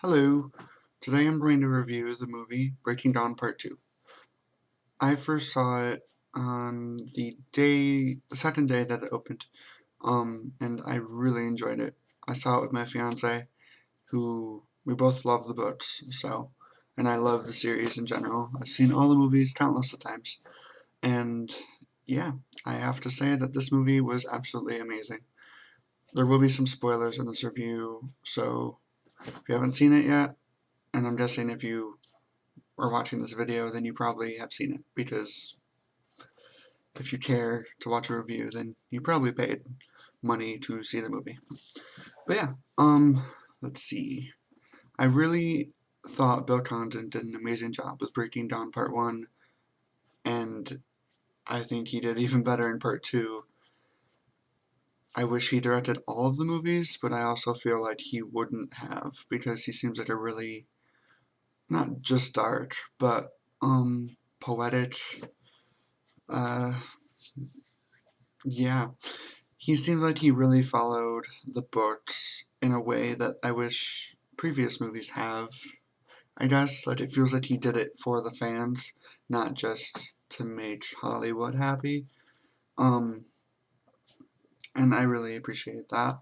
Hello, today I'm going to review the movie Breaking Dawn Part 2. I first saw it on the second day that it opened, and I really enjoyed it. I saw it with my fiance, who we both love the books, and I love the series in general. I've seen all the movies countless of times, and yeah, I have to say that this movie was absolutely amazing. There will be some spoilers in this review, so if you haven't seen it yet, and I'm guessing if you are watching this video, then you probably have seen it, because if you care to watch a review, then you probably paid money to see the movie. But yeah, let's see. I really thought Bill Condon did an amazing job with Breaking Dawn Part 1, and I think he did even better in Part 2. I wish he directed all of the movies, but I also feel like he wouldn't have, because he seems like a really, not just dark, but, poetic, uh, yeah. He seems like he really followed the books in a way that I wish previous movies have. I guess that it feels like he did it for the fans, not just to make Hollywood happy. Um, and I really appreciate that.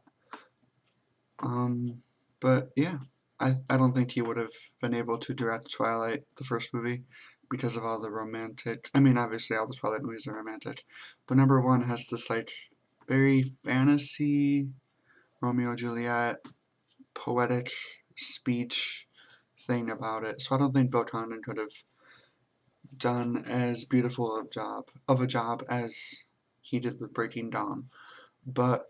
But yeah, I don't think he would have been able to direct Twilight, the first movie, because of all the romantic. I mean, obviously all the Twilight movies are romantic, but number one has this like very fantasy Romeo and Juliet poetic speech thing about it. So I don't think Bill Condon could have done as beautiful a job as he did with Breaking Dawn. But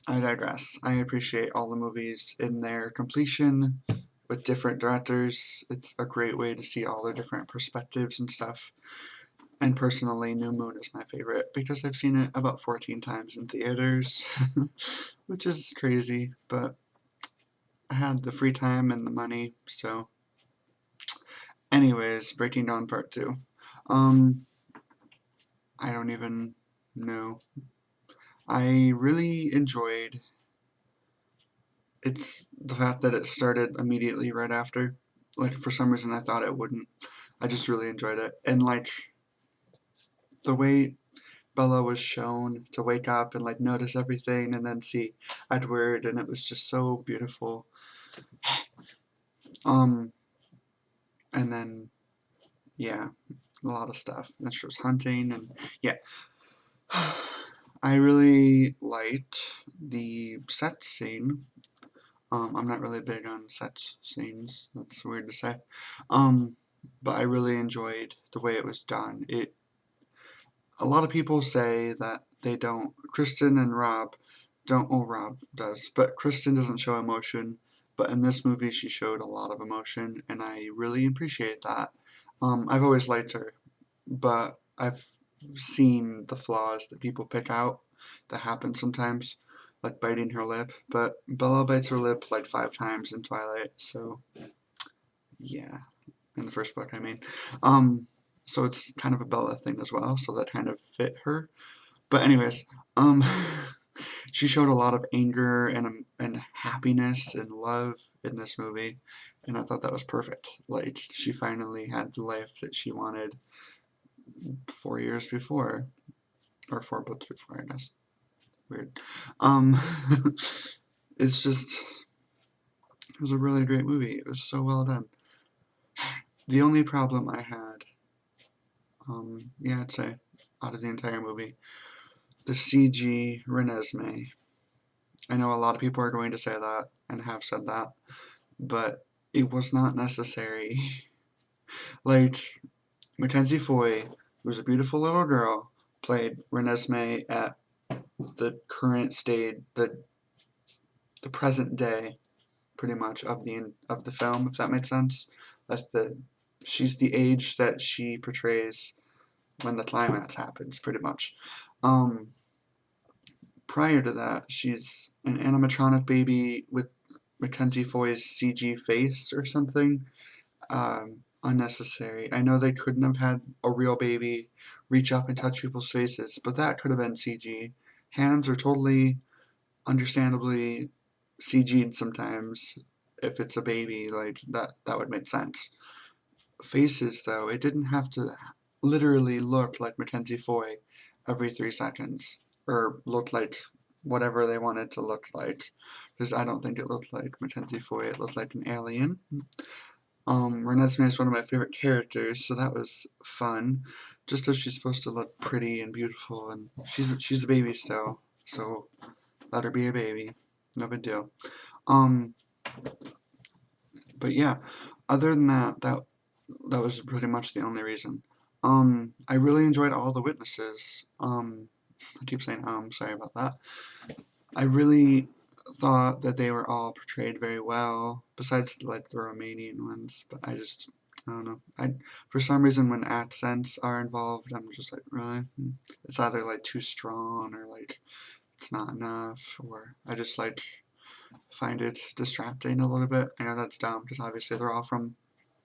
I digress. I appreciate all the movies in their completion with different directors. It's a great way to see all the different perspectives and stuff. And personally, New Moon is my favorite because I've seen it about 14 times in theaters, which is crazy, but I had the free time and the money, so anyways, Breaking Dawn Part 2. Um, I don't even know. I really enjoyed it's the fact that it started immediately right after. Like, for some reason I thought it wouldn't. I just really enjoyed it. And like the way Bella was shown to wake up and like notice everything and then see Edward, and it was just so beautiful. Um and then yeah, a lot of stuff. And she was hunting, and yeah. I really liked the set scene. I'm not really big on set scenes. That's weird to say. Um, but I really enjoyed the way it was done. A lot of people say that they don't. Kristen and Rob don't. Well, Rob does, but Kristen doesn't show emotion. But in this movie, she showed a lot of emotion, and I really appreciate that. I've always liked her, but I've seen the flaws that people pick out that happen sometimes, like biting her lip. But Bella bites her lip like 5 times in Twilight, so yeah, in the first book, I mean. So it's kind of a Bella thing as well, so that kind of fit her. But anyways, um, she showed a lot of anger and happiness and love in this movie, and I thought that was perfect. Like, she finally had the life that she wanted 4 years before, or 4 books before, I guess. Weird. Um, it's just, it was a really great movie. It was so well done. The only problem I had, yeah, I'd say, out of the entire movie, the CG Renesmee. I know a lot of people are going to say that and have said that, but it was not necessary. Like, Mackenzie Foy, who's a beautiful little girl, played Renesmee at the current state, the present day, pretty much of the film, if that makes sense. That's she's the age that she portrays when the climax happens, pretty much. Um, Prior to that, she's an animatronic baby with Mackenzie Foy's CG face or something. Unnecessary. I know they couldn't have had a real baby reach up and touch people's faces, but that could have been CG. Hands are totally, understandably, CG'd sometimes, if it's a baby, like that would make sense. Faces, though, it didn't have to literally look like Mackenzie Foy every 3 seconds, or look like whatever they wanted to look like, because I don't think it looked like Mackenzie Foy, it looked like an alien. Renesmee is one of my favorite characters, so that was fun, just because she's supposed to look pretty and beautiful, and she's a baby still, so let her be a baby, no big deal. But yeah, other than that was pretty much the only reason. I really enjoyed all the witnesses. I keep saying sorry about that. I really thought that they were all portrayed very well, besides like the Romanian ones, but I don't know. For some reason when accents are involved, I'm just like, really? It's either like too strong or like it's not enough, or I just like find it distracting a little bit. I know that's dumb because obviously they're all from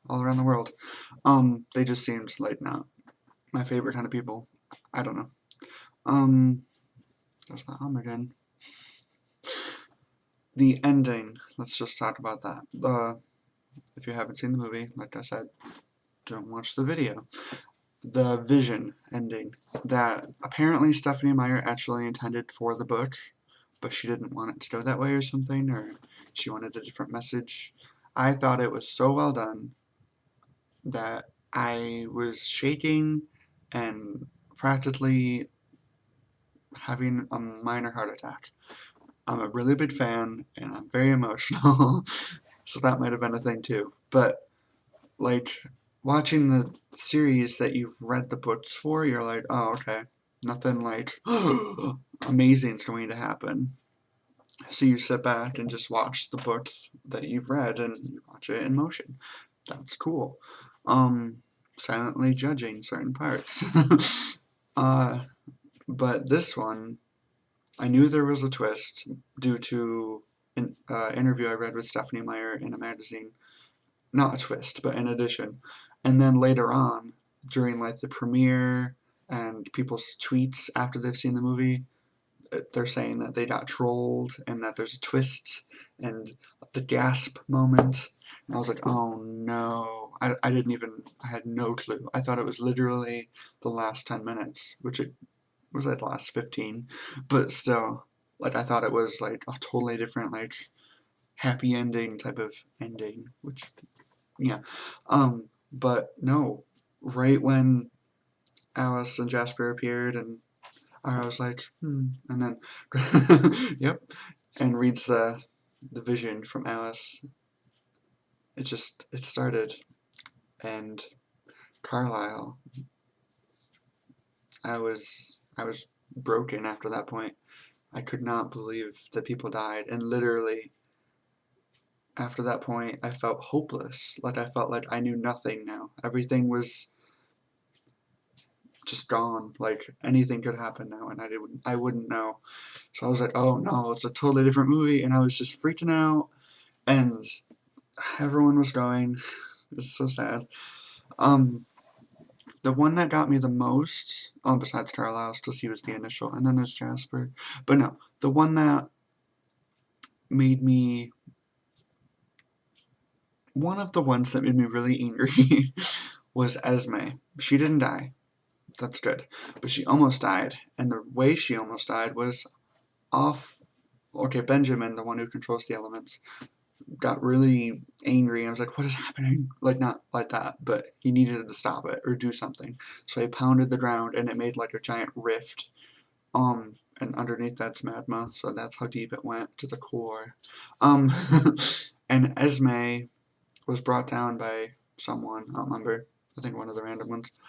all around the world. They just seemed like not my favorite kind of people. I don't know. There's that again. The ending. Let's just talk about that. If you haven't seen the movie, like I said, don't watch the video. The vision ending that apparently Stephenie Meyer actually intended for the book, but she didn't want it to go that way or something, or she wanted a different message. I thought it was so well done that I was shaking and practically having a minor heart attack. I'm a really big fan and I'm very emotional, so that might have been a thing too. But like watching the series that you've read the books for, you're like, oh, okay, nothing like amazing is going to happen. So you sit back and just watch the book that you've read and you watch it in motion. That's cool. Silently judging certain parts. But this one, I knew there was a twist due to an interview I read with Stephenie Meyer in a magazine. Not a twist, but an addition. And then later on, during like the premiere and people's tweets after they've seen the movie, they're saying that they got trolled and that there's a twist and the gasp moment. And I was like, oh no. I didn't even, I had no clue. I thought it was literally the last 10 minutes, which it was like the last 15. But still, like I thought it was like a totally different, like happy ending type of ending, which, yeah. But no, right when Alice and Jasper appeared and I was like, and then, yep, and reads the vision from Alice. It started, and Carlisle. I was broken after that point. I could not believe that people died, and literally after that point, I felt hopeless. Like I felt like I knew nothing now. Everything was just gone. Like anything could happen now, and I wouldn't know. So I was like, oh no, it's a totally different movie, and I was just freaking out, and everyone was going. It's so sad. The one that got me the most, besides Carlisle, because he was the initial, and then there's Jasper. But no, the one that made me, one of the ones that made me really angry was Esme. She didn't die. That's good. But she almost died, and the way she almost died was off. Okay, Benjamin, the one who controls the elements, got really angry and I was like, what is happening? Like, not like that, but he needed to stop it or do something. So he pounded the ground and it made like a giant rift. And underneath that's magma, so that's how deep it went to the core. Um, and Esme was brought down by someone, I don't remember, I think one of the random ones.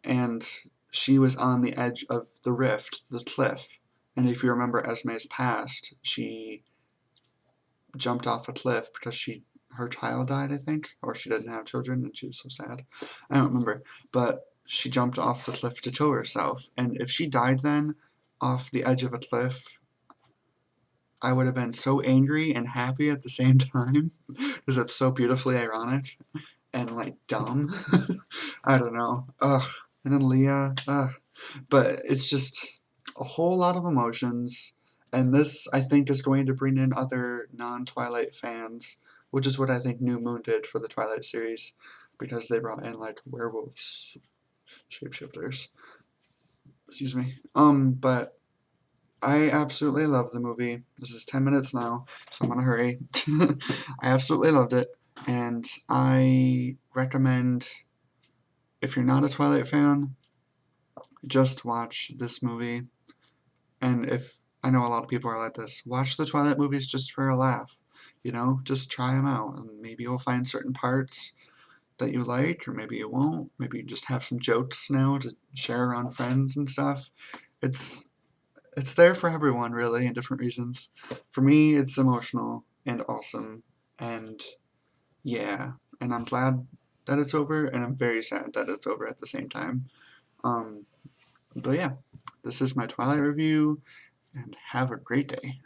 And she was on the edge of the rift, the cliff. And if you remember Esme's past, she jumped off a cliff because her child died, I think, or she didn't have children and she was so sad. I don't remember, but she jumped off the cliff to kill herself. And if she died then off the edge of a cliff, I would have been so angry and happy at the same time because it's so beautifully ironic and like dumb. I don't know. Ugh. And then Leah. Ugh. But it's just a whole lot of emotions. And this, I think, is going to bring in other non-Twilight fans, which is what I think New Moon did for the Twilight series, because they brought in like werewolves, shapeshifters. Excuse me. But I absolutely love the movie. This is 10 minutes now, so I'm gonna hurry. I absolutely loved it, and I recommend, if you're not a Twilight fan, just watch this movie. And if, I know a lot of people are like this, watch the Twilight movies just for a laugh. You know, just try them out, and maybe you'll find certain parts that you like, or maybe you won't. Maybe you just have some jokes now to share around friends and stuff. It's it's there for everyone, really, and different reasons. For me, it's emotional and awesome, and yeah, and I'm glad that it's over, and I'm very sad that it's over at the same time. Um, but yeah, this is my Twilight review, and have a great day.